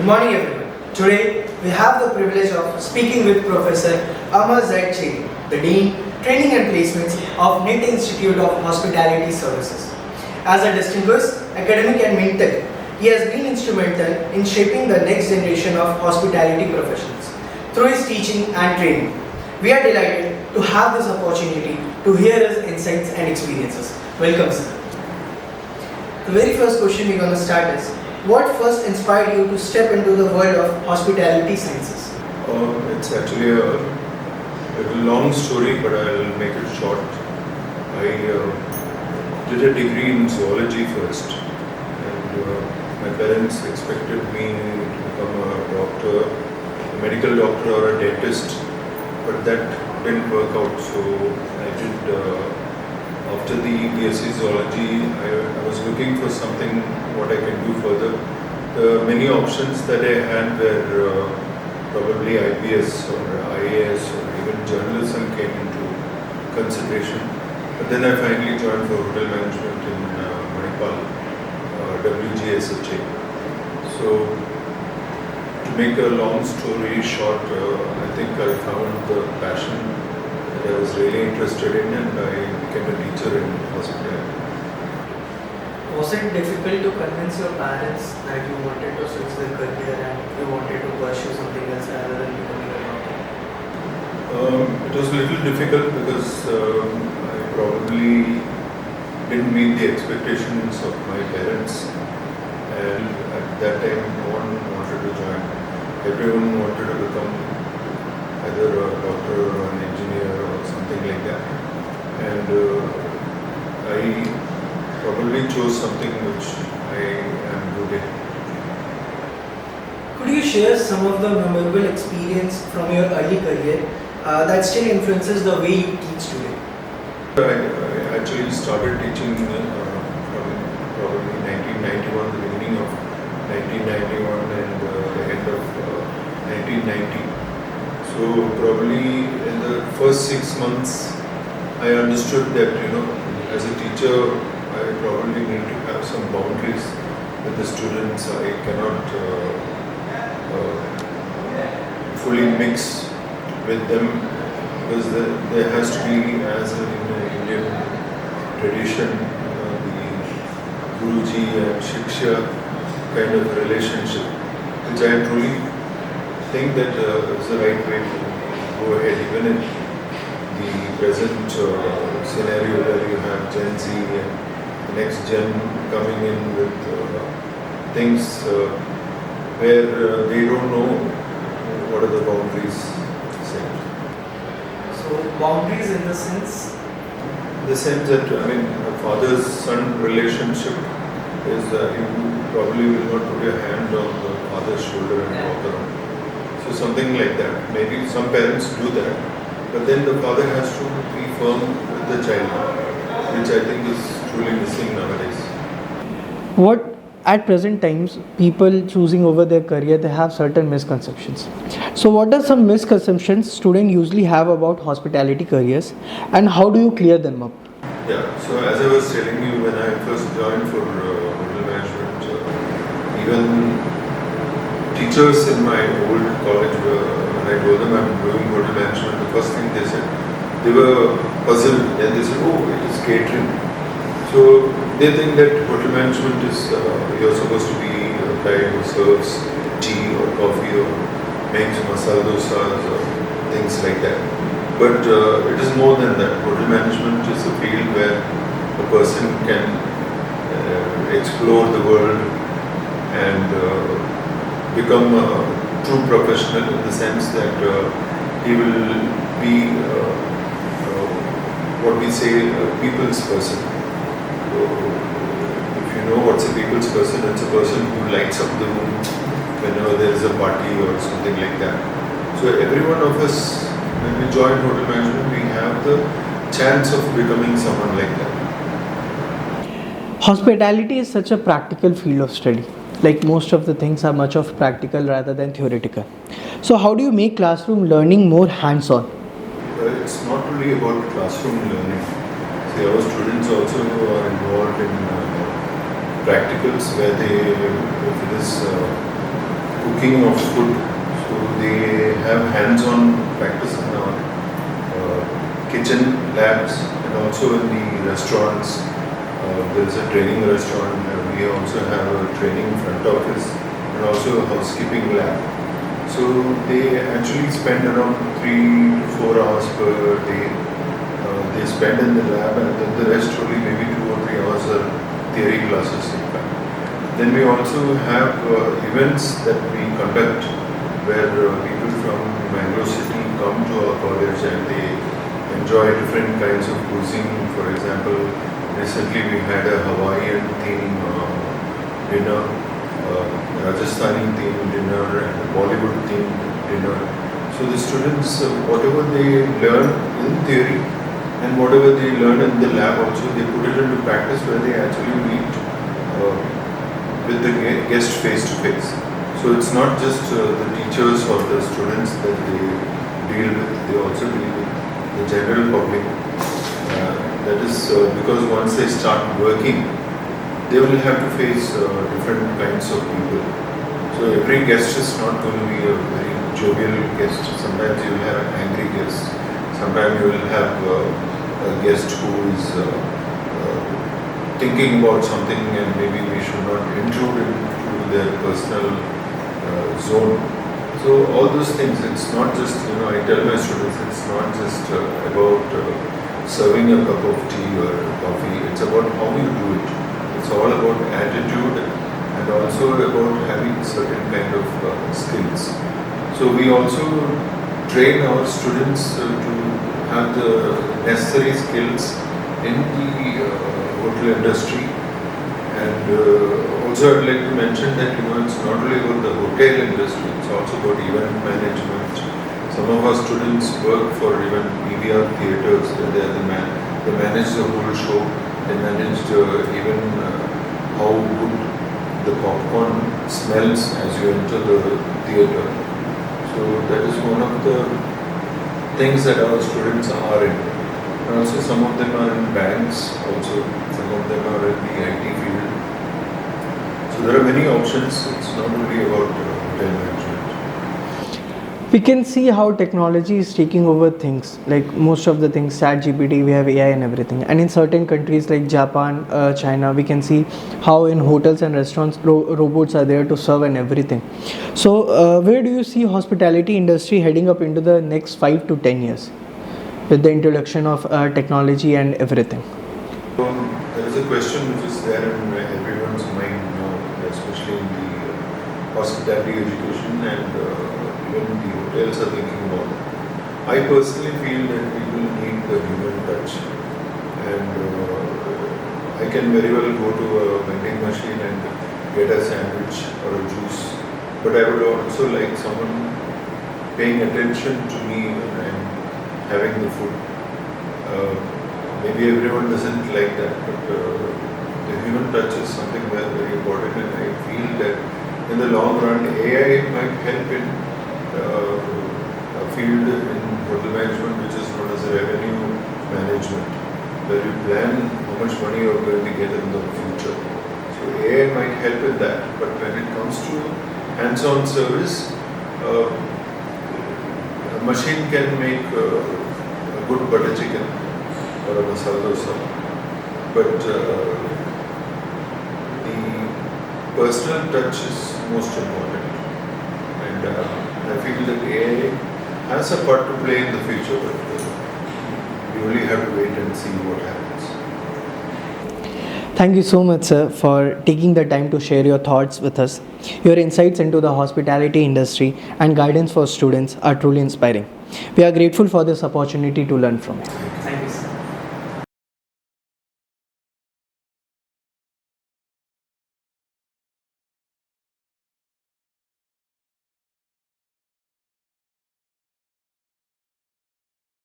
Good morning everyone. Today we have the privilege of speaking with Professor Amar Cherian, the Dean, Training and Placements of Nitte Institute of Hospitality Services. As a distinguished academic and mentor, he has been instrumental in shaping the next generation of hospitality professionals through his teaching and training. We are delighted to have this opportunity to hear his insights and experiences. Welcome, sir. The very first question we're going to start is, what first inspired you to step into the world of hospitality sciences? It's actually a long story, but I'll make it short. I did a degree in zoology first, and my parents expected me to become a doctor, a medical doctor or a dentist, but that didn't work out. So I did. After the BSc Zoology, I was looking for something what I can do further. The many options that I had were probably IPS or IAS or even journalism came into consideration. But then I finally joined for hotel management in Manipal, WGSHA. So to make a long story short, I think I found the passion I was really interested in, and I became a teacher in hospitality. Was it difficult to convince your parents that you wanted to switch the career and you wanted to pursue something else rather than becoming a doctor? It was a little difficult because I probably didn't meet the expectations of my parents, and at that time no one wanted to join. Everyone wanted to become either a doctor or an engineer or something like that. And I probably chose something which I am good in. Could you share some of the memorable experience from your early career that still influences the way you teach today? I actually started teaching from probably 1991, the beginning of 1991 and the end of 1990. So probably in the first 6 months, I understood that as a teacher, I probably need to have some boundaries with the students. I cannot fully mix with them because there has to be, as in the Indian tradition, the Guruji and Shiksha kind of relationship, which I truly think that is the right way to go ahead, even in the present scenario where you have Gen Z and the next gen coming in with things where they don't know what are the boundaries set. So boundaries in the sense? In the sense that, a father-son relationship is you probably will not put your hand on the father's shoulder and walk around. So something like that. Maybe some parents do that, but then the father has to be firm with the child, which I think is truly missing nowadays. What at present times people choosing over their career, they have certain misconceptions. So what are some misconceptions students usually have about hospitality careers, and how do you clear them up? Yeah, so as I was telling you, when I first joined for hotel management, even teachers in my old college, when I told them I'm doing hotel management, the first thing they said, they were puzzled. Then they said, oh, it is catering. So they think that hotel management is, you're supposed to be a guy who serves tea or coffee or makes masala dosas or things like that. But it is more than that. Hotel management is a field where a person can explore the world and become a true professional in the sense that he will be what we say a people's person. So if you know what's a people's person, it's a person who lights up the room whenever there is a party or something like that. So every one of us, when we join hotel management, we have the chance of becoming someone like that. Hospitality is such a practical field of study. Like most of the things are much of practical rather than theoretical. So how do you make classroom learning more hands-on? It's not really about classroom learning. See, our students also are involved in practicals where they, if it is cooking of food. So they have hands-on practice in our kitchen labs and also in the restaurants. There is a training restaurant. We also have a training front office and also a housekeeping lab. So they actually spend around 3 to 4 hours per day. They spend in the lab, and then the rest only maybe 2 or 3 hours are theory classes in fact. Then we also have events that we conduct where people from Mangalore city come to our college and they enjoy different kinds of cuisine. For example, recently we had a Hawaiian theme dinner, Rajasthani themed dinner, and a Bollywood themed dinner. So the students, whatever they learn in theory and whatever they learn in the lab also, they put it into practice where they actually meet with the guest face to face. So it's not just the teachers or the students that they deal with, they also deal with the general public. That is because once they start working, they will have to face different kinds of people. So every guest is not going to be a very jovial guest. Sometimes you will have an angry guest. Sometimes you will have a guest who is thinking about something and maybe we should not intrude into their personal zone. So all those things, it's not just, I tell my students, it's not just about serving a cup of tea or coffee, it's about how you do it. It's all about attitude and also about having certain kind of skills. So we also train our students to have the necessary skills in the hotel industry. And also I'd like to mention that it's not only about the hotel industry, it's also about event management. Some of our students work for even PVR theatres, where they manage the whole show. They manage even how good the popcorn smells as you enter the theatre. So that is one of the things that our students are in. And also some of them are in banks, also some of them are in the IT field. So there are many options. It's not only about hotel management. We can see how technology is taking over things, like most of the things, ChatGPT, we have AI and everything. And in certain countries like Japan, China, we can see how in hotels and restaurants robots are there to serve and everything. So where do you see hospitality industry heading up into the next 5 to 10 years with the introduction of technology and everything? There is a question which is there in everyone's mind now, especially in the hospitality education and even the hotels are thinking about. I personally feel that people need the human touch, and I can very well go to a vending machine and get a sandwich or a juice, but I would also like someone paying attention to me when I'm having the food. Maybe everyone doesn't like that, but the human touch is something very important, and I feel that in the long run AI might help in a field in hotel management which is known as revenue management, where you plan how much money you are going to get in the future. So AI might help in that, but when it comes to hands-on service, a machine can make a good butter chicken or a masala dosa, but the personal touch is most important, and I feel that AI has a part to play in the future, but we only have to wait and see what happens. Thank you so much, sir, for taking the time to share your thoughts with us. Your insights into the hospitality industry and guidance for students are truly inspiring. We are grateful for this opportunity to learn from you.